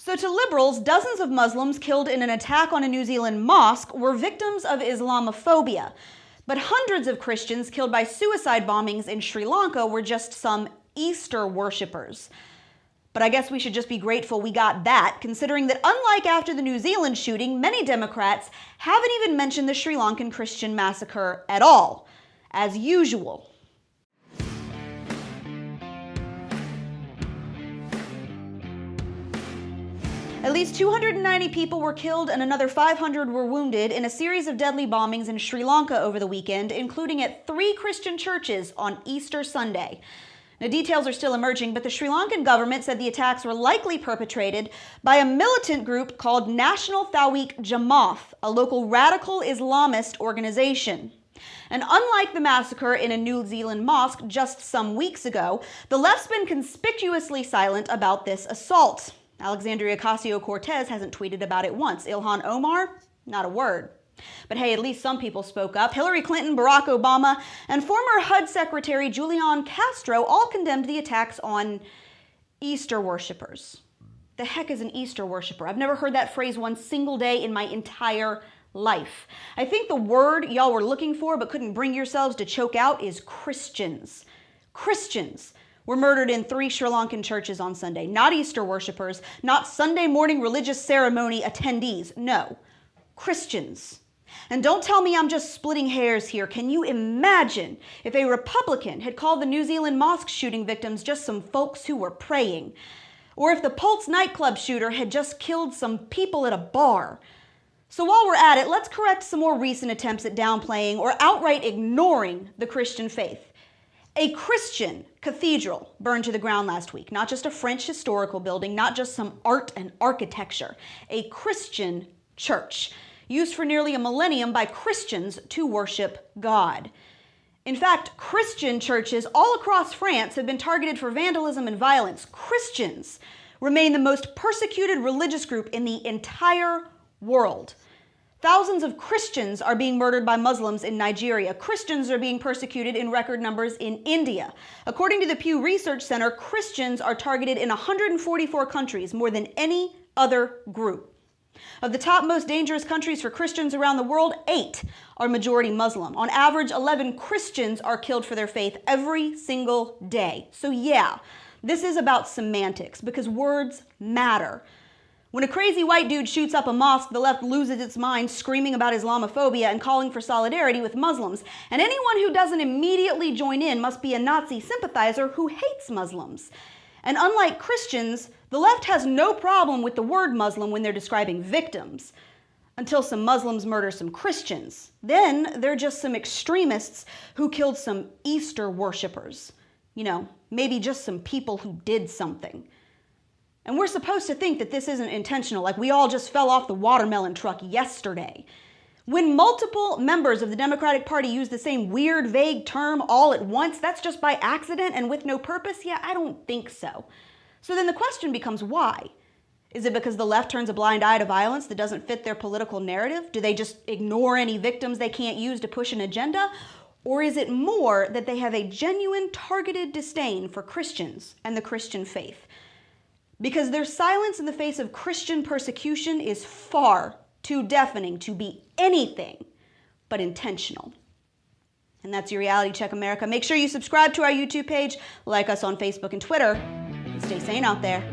So to liberals, dozens of Muslims killed in an attack on a New Zealand mosque were victims of Islamophobia. But hundreds of Christians killed by suicide bombings in Sri Lanka were just some Easter worshippers. But I guess we should just be grateful we got that, considering that unlike after the New Zealand shooting, many Democrats haven't even mentioned the Sri Lankan Christian massacre at all, as usual. At least 290 people were killed and another 500 were wounded in a series of deadly bombings in Sri Lanka over the weekend, including at 3 Christian churches on Easter Sunday. Now, details are still emerging, but the Sri Lankan government said the attacks were likely perpetrated by a militant group called National Tawhid Jamaat, a local radical Islamist organization. And unlike the massacre in a New Zealand mosque just some weeks ago, the left's been conspicuously silent about this assault. Alexandria Ocasio-Cortez hasn't tweeted about it once. Ilhan Omar, not a word. But hey, at least some people spoke up. Hillary Clinton, Barack Obama, and former HUD Secretary Julian Castro all condemned the attacks on Easter worshippers. The heck is an Easter worshipper? I've never heard that phrase one single day in my entire life. I think the word y'all were looking for but couldn't bring yourselves to choke out is Christians. Christians were murdered in 3 Sri Lankan churches on Sunday. Not Easter worshippers, not Sunday morning religious ceremony attendees. No, Christians. And don't tell me I'm just splitting hairs here. Can you imagine if a Republican had called the New Zealand mosque shooting victims just some folks who were praying? Or if the Pulse nightclub shooter had just killed some people at a bar? So while we're at it, let's correct some more recent attempts at downplaying or outright ignoring the Christian faith. A Christian cathedral burned to the ground last week, not just a French historical building, not just some art and architecture. A Christian church, used for nearly a millennium by Christians to worship God. In fact, Christian churches all across France have been targeted for vandalism and violence. Christians remain the most persecuted religious group in the entire world. Thousands of Christians are being murdered by Muslims in Nigeria. Christians are being persecuted in record numbers in India. According to the Pew Research Center, Christians are targeted in 144 countries, more than any other group. Of the top most dangerous countries for Christians around the world, 8 are majority Muslim. On average, 11 Christians are killed for their faith every single day. So yeah, this is about semantics, because words matter. When a crazy white dude shoots up a mosque, the left loses its mind screaming about Islamophobia and calling for solidarity with Muslims. And anyone who doesn't immediately join in must be a Nazi sympathizer who hates Muslims. And unlike Christians, the left has no problem with the word Muslim when they're describing victims, until some Muslims murder some Christians. Then they're just some extremists who killed some Easter worshippers. You know, maybe just some people who did something. And we're supposed to think that this isn't intentional, like we all just fell off the watermelon truck yesterday. When multiple members of the Democratic Party use the same weird, vague term all at once, that's just by accident and with no purpose? Yeah, I don't think so. So then the question becomes why? Is it because the left turns a blind eye to violence that doesn't fit their political narrative? Do they just ignore any victims they can't use to push an agenda? Or is it more that they have a genuine targeted disdain for Christians and the Christian faith? Because their silence in the face of Christian persecution is far too deafening to be anything but intentional. And that's your Reality Check America. Make sure you subscribe to our YouTube page, like us on Facebook and Twitter, and stay sane out there.